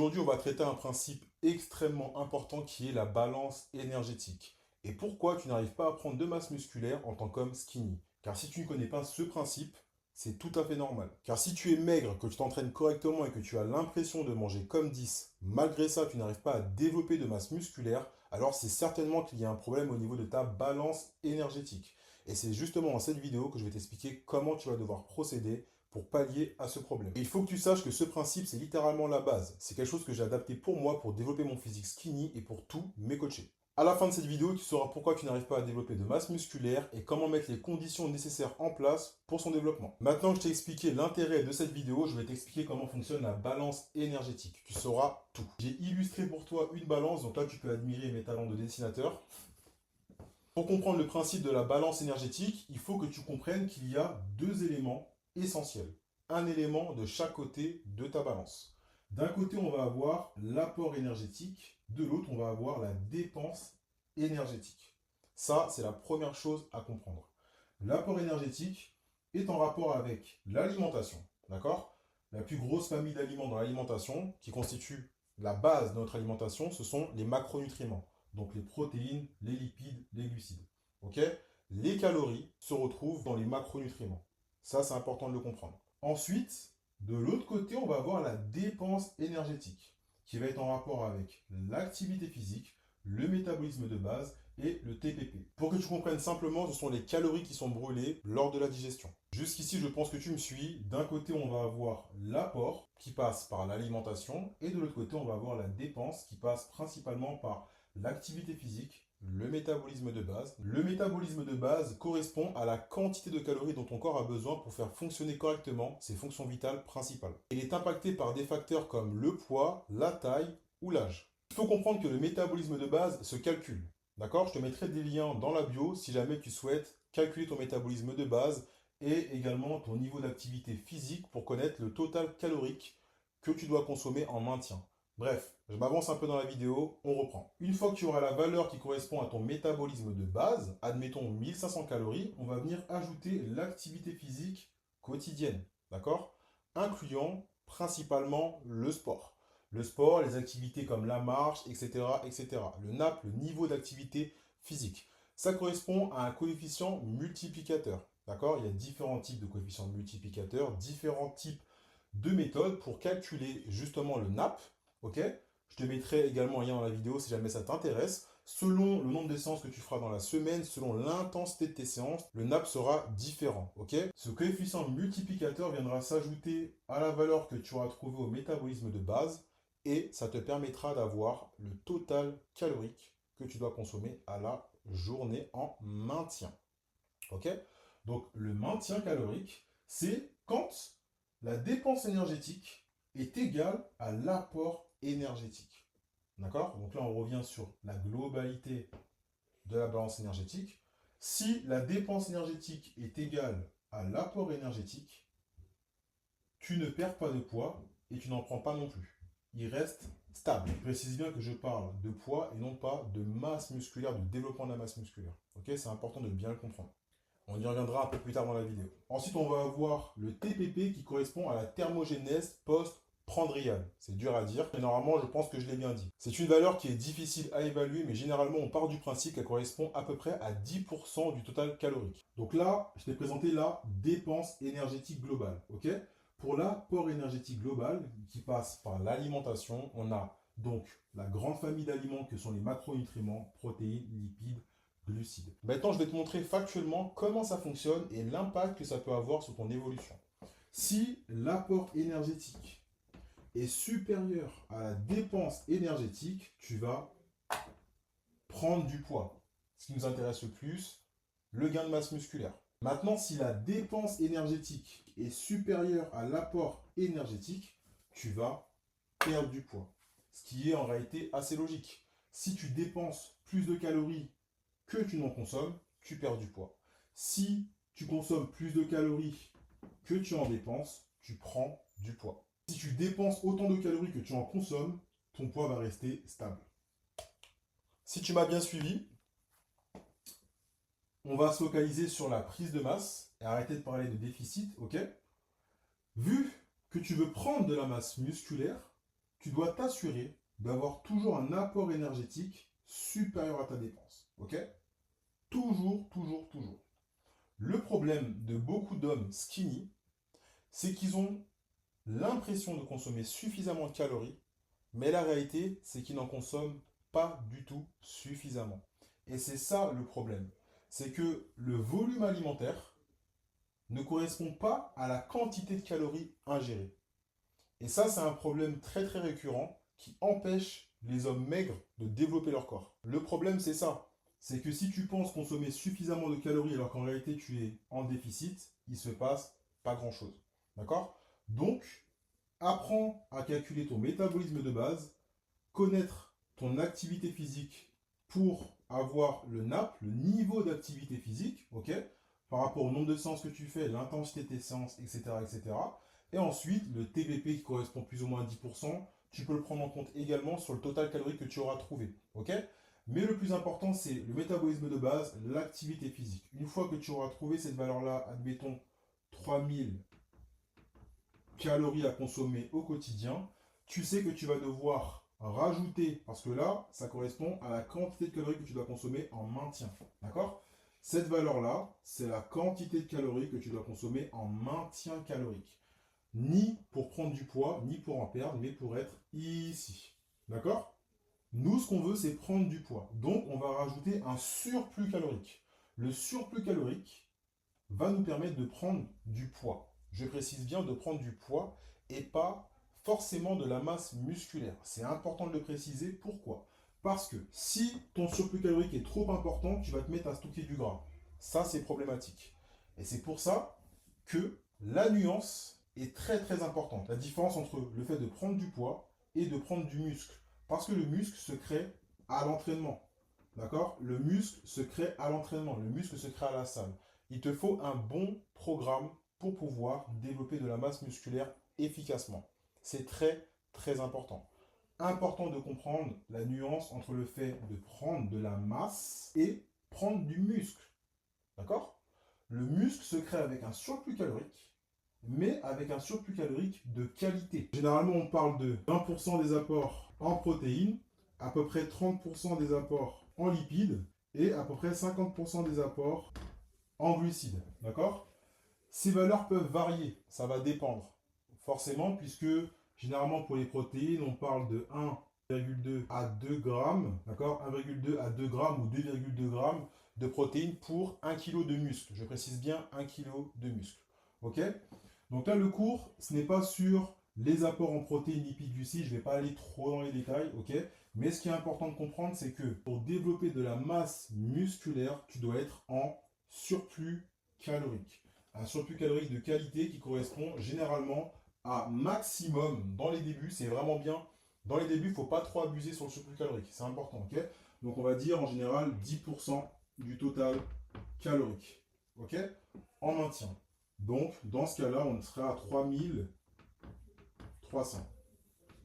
Aujourd'hui, on va traiter un principe extrêmement important qui est la balance énergétique. Et pourquoi tu n'arrives pas à prendre de masse musculaire en tant qu'homme skinny? Car si tu ne connais pas ce principe, c'est tout à fait normal. Car si tu es maigre, que tu t'entraînes correctement et que tu as l'impression de manger comme 10, malgré ça, tu n'arrives pas à développer de masse musculaire, alors c'est certainement qu'il y a un problème au niveau de ta balance énergétique. Et c'est justement dans cette vidéo que je vais t'expliquer comment tu vas devoir procéder pour pallier à ce problème. Et il faut que tu saches que ce principe, c'est littéralement la base. C'est quelque chose que j'ai adapté pour moi pour développer mon physique skinny et pour tous mes coachés. À la fin de cette vidéo, tu sauras pourquoi tu n'arrives pas à développer de masse musculaire et comment mettre les conditions nécessaires en place pour son développement. Maintenant que je t'ai expliqué l'intérêt de cette vidéo, je vais t'expliquer comment fonctionne la balance énergétique. Tu sauras tout. J'ai illustré pour toi une balance, donc là tu peux admirer mes talents de dessinateur. Pour comprendre le principe de la balance énergétique, il faut que tu comprennes qu'il y a deux éléments essentiels. Un élément de chaque côté de ta balance. D'un côté, on va avoir l'apport énergétique, de l'autre, on va avoir la dépense énergétique. Ça, c'est la première chose à comprendre. L'apport énergétique est en rapport avec l'alimentation, d'accord? La plus grosse famille d'aliments dans l'alimentation, qui constitue la base de notre alimentation, ce sont les macronutriments. Donc les protéines, les lipides, les glucides. Ok? Les calories se retrouvent dans les macronutriments. Ça, c'est important de le comprendre. Ensuite, de l'autre côté, on va avoir la dépense énergétique, qui va être en rapport avec l'activité physique, le métabolisme de base et le TPP. Pour que tu comprennes simplement, ce sont les calories qui sont brûlées lors de la digestion. Jusqu'ici, je pense que tu me suis. D'un côté, on va avoir l'apport qui passe par l'alimentation et de l'autre côté, on va avoir la dépense qui passe principalement par l'activité physique, le métabolisme de base. Le métabolisme de base correspond à la quantité de calories dont ton corps a besoin pour faire fonctionner correctement ses fonctions vitales principales. Il est impacté par des facteurs comme le poids, la taille ou l'âge. Il faut comprendre que le métabolisme de base se calcule. D'accord? Je te mettrai des liens dans la bio si jamais tu souhaites calculer ton métabolisme de base et également ton niveau d'activité physique pour connaître le total calorique que tu dois consommer en maintien. Bref, je m'avance un peu dans la vidéo, on reprend. Une fois que tu auras la valeur qui correspond à ton métabolisme de base, admettons 1500 calories, on va venir ajouter l'activité physique quotidienne, d'accord? Incluant principalement le sport. Le sport, les activités comme la marche, etc., etc. Le NAP, le niveau d'activité physique. Ça correspond à un coefficient multiplicateur, d'accord? Il y a différents types de coefficients multiplicateurs, différents types de méthodes pour calculer justement le NAP. Ok? Je te mettrai également un lien dans la vidéo si jamais ça t'intéresse. Selon le nombre de séances que tu feras dans la semaine, selon l'intensité de tes séances, le NAP sera différent. Ok? Ce coefficient multiplicateur viendra s'ajouter à la valeur que tu auras trouvée au métabolisme de base et ça te permettra d'avoir le total calorique que tu dois consommer à la journée en maintien. Ok? Donc le maintien calorique, c'est quand la dépense énergétique est égale à l'apport énergétique. D'accord? Donc là, on revient sur la globalité de la balance énergétique. Si la dépense énergétique est égale à l'apport énergétique, tu ne perds pas de poids et tu n'en prends pas non plus. Il reste stable. Je précise bien que je parle de poids et non pas de masse musculaire, de développement de la masse musculaire. Ok? C'est important de bien le comprendre. On y reviendra un peu plus tard dans la vidéo. Ensuite, on va avoir le TPP qui correspond à la thermogénèse post-prandiale. C'est dur à dire, mais normalement, je pense que je l'ai bien dit. C'est une valeur qui est difficile à évaluer, mais généralement, on part du principe qu'elle correspond à peu près à 10% du total calorique. Donc là, je t'ai présenté la dépense énergétique globale. Ok? Pour l'apport énergétique global, qui passe par l'alimentation, on a donc la grande famille d'aliments que sont les macronutriments, protéines, lipides, glucides. Maintenant, je vais te montrer factuellement comment ça fonctionne et l'impact que ça peut avoir sur ton évolution. Si l'apport énergétique est supérieur à la dépense énergétique, tu vas prendre du poids. Ce qui nous intéresse le plus, le gain de masse musculaire. Maintenant, si la dépense énergétique est supérieure à l'apport énergétique, tu vas perdre du poids. Ce qui est en réalité assez logique. Si tu dépenses plus de calories que tu n'en consommes, tu perds du poids. Si tu consommes plus de calories que tu en dépenses, tu prends du poids. Si tu dépenses autant de calories que tu en consommes, ton poids va rester stable. Si tu m'as bien suivi, on va se focaliser sur la prise de masse et arrêter de parler de déficit, ok? Vu que tu veux prendre de la masse musculaire, tu dois t'assurer d'avoir toujours un apport énergétique supérieur à ta dépense. Ok? Toujours, toujours, toujours. Le problème de beaucoup d'hommes skinny, c'est qu'ils ont l'impression de consommer suffisamment de calories, mais la réalité, c'est qu'ils n'en consomment pas du tout suffisamment. Et c'est ça le problème. C'est que le volume alimentaire ne correspond pas à la quantité de calories ingérées. Et ça, c'est un problème très très récurrent qui empêche les hommes maigres de développer leur corps. Le problème, c'est ça. C'est que si tu penses consommer suffisamment de calories alors qu'en réalité tu es en déficit, il se passe pas grand-chose. D'accord? Donc, apprends à calculer ton métabolisme de base, connaître ton activité physique pour avoir le NAP, le niveau d'activité physique, ok, par rapport au nombre de séances que tu fais, l'intensité de tes séances, etc., etc. Et ensuite, le TVP qui correspond plus ou moins à 10%, tu peux le prendre en compte également sur le total calorique que tu auras trouvé, ok. Mais le plus important, c'est le métabolisme de base, l'activité physique. Une fois que tu auras trouvé cette valeur-là, admettons 3000 calories à consommer au quotidien, tu sais que tu vas devoir rajouter, parce que là, ça correspond à la quantité de calories que tu dois consommer en maintien. D'accord? Cette valeur-là, c'est la quantité de calories que tu dois consommer en maintien calorique. Ni pour prendre du poids, ni pour en perdre, mais pour être ici. D'accord? Nous, ce qu'on veut, c'est prendre du poids. Donc, on va rajouter un surplus calorique. Le surplus calorique va nous permettre de prendre du poids. Je précise bien de prendre du poids et pas forcément de la masse musculaire. C'est important de le préciser. Pourquoi? Parce que si ton surplus calorique est trop important, tu vas te mettre à stocker du gras. Ça, c'est problématique. Et c'est pour ça que la nuance est très très importante. La différence entre le fait de prendre du poids et de prendre du muscle. Parce que le muscle se crée à l'entraînement. D'accord? Le muscle se crée à l'entraînement. Le muscle se crée à la salle. Il te faut un bon programme pour pouvoir développer de la masse musculaire efficacement. C'est très, très important. Important de comprendre la nuance entre le fait de prendre de la masse et prendre du muscle. D'accord? Le muscle se crée avec un surplus calorique, mais avec un surplus calorique de qualité. Généralement, on parle de 20% des apports en protéines, à peu près 30% des apports en lipides et à peu près 50% des apports en glucides. D'accord? Ces valeurs peuvent varier, ça va dépendre. Forcément, puisque généralement pour les protéines, on parle de 1,2 à 2 grammes, d'accord? 1,2 à 2 grammes ou 2,2 grammes de protéines pour 1 kg de muscle. Je précise bien 1 kg de muscle. Ok? Donc là, le cours, ce n'est pas sur les apports en protéines, lipides, glucides. Je ne vais pas aller trop dans les détails, ok? Mais ce qui est important de comprendre, c'est que pour développer de la masse musculaire, tu dois être en surplus calorique. Un surplus calorique de qualité qui correspond généralement à maximum dans les débuts. C'est vraiment bien. Dans les débuts, il ne faut pas trop abuser sur le surplus calorique. C'est important, ok? Donc on va dire en général 10% du total calorique, ok? En maintien. Donc, dans ce cas-là, on sera à 3300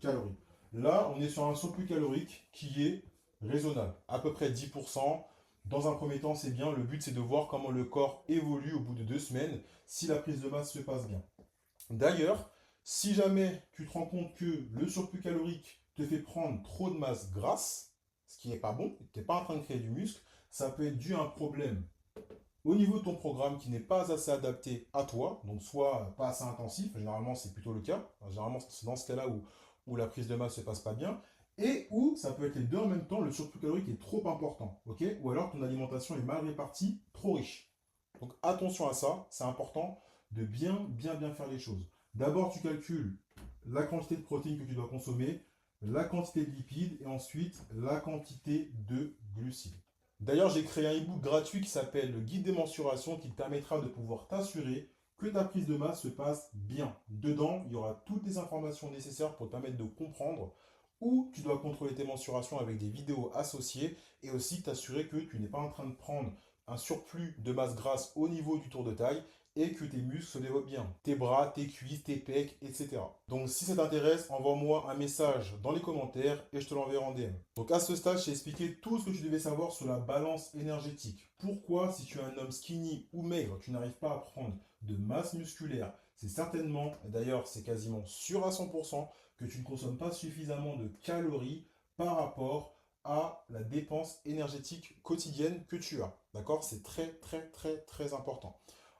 calories. Là, on est sur un surplus calorique qui est raisonnable, à peu près 10%. Dans un premier temps, c'est bien. Le but, c'est de voir comment le corps évolue au bout de 2 semaines, si la prise de masse se passe bien. D'ailleurs, si jamais tu te rends compte que le surplus calorique te fait prendre trop de masse grasse, ce qui n'est pas bon, tu n'es pas en train de créer du muscle, ça peut être dû à un problème au niveau de ton programme qui n'est pas assez adapté à toi, donc soit pas assez intensif, généralement c'est plutôt le cas, généralement c'est dans ce cas-là où la prise de masse ne se passe pas bien, et où ça peut être les deux en même temps, le surplus calorique est trop important, ok? Ou alors ton alimentation est mal répartie, trop riche. Donc attention à ça, c'est important de bien faire les choses. D'abord tu calcules la quantité de protéines que tu dois consommer, la quantité de lipides et ensuite la quantité de glucides. D'ailleurs, j'ai créé un e-book gratuit qui s'appelle le guide des mensurations qui te permettra de pouvoir t'assurer que ta prise de masse se passe bien. Dedans, il y aura toutes les informations nécessaires pour te permettre de comprendre où tu dois contrôler tes mensurations avec des vidéos associées et aussi t'assurer que tu n'es pas en train de prendre un surplus de masse grasse au niveau du tour de taille et que tes muscles se développent bien. Tes bras, tes cuisses, tes pecs, etc. Donc si ça t'intéresse, envoie-moi un message dans les commentaires et je te l'enverrai en DM. Donc à ce stade, je t'ai expliqué tout ce que tu devais savoir sur la balance énergétique. Pourquoi, si tu es un homme skinny ou maigre, tu n'arrives pas à prendre de masse musculaire, C'est certainement, et d'ailleurs c'est quasiment sûr à 100%, que tu ne consommes pas suffisamment de calories par rapport à la dépense énergétique quotidienne que tu as. D'accord? C'est très très très très important.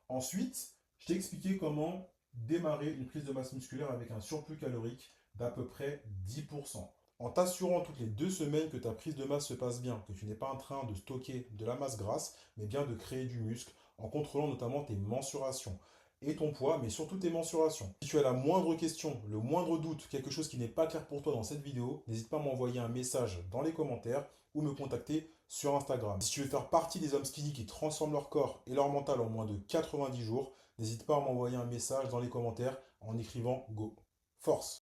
Ensuite, je t'ai expliqué comment démarrer une prise de masse musculaire avec un surplus calorique d'à peu près 10%. En t'assurant toutes les 2 semaines que ta prise de masse se passe bien, que tu n'es pas en train de stocker de la masse grasse, mais bien de créer du muscle, en contrôlant notamment tes mensurations et ton poids, mais surtout tes mensurations. Si tu as la moindre question, le moindre doute, quelque chose qui n'est pas clair pour toi dans cette vidéo, n'hésite pas à m'envoyer un message dans les commentaires ou me contacter sur Instagram. Si tu veux faire partie des hommes skinny qui transforment leur corps et leur mental en moins de 90 jours, n'hésite pas à m'envoyer un message dans les commentaires en écrivant Go. Force!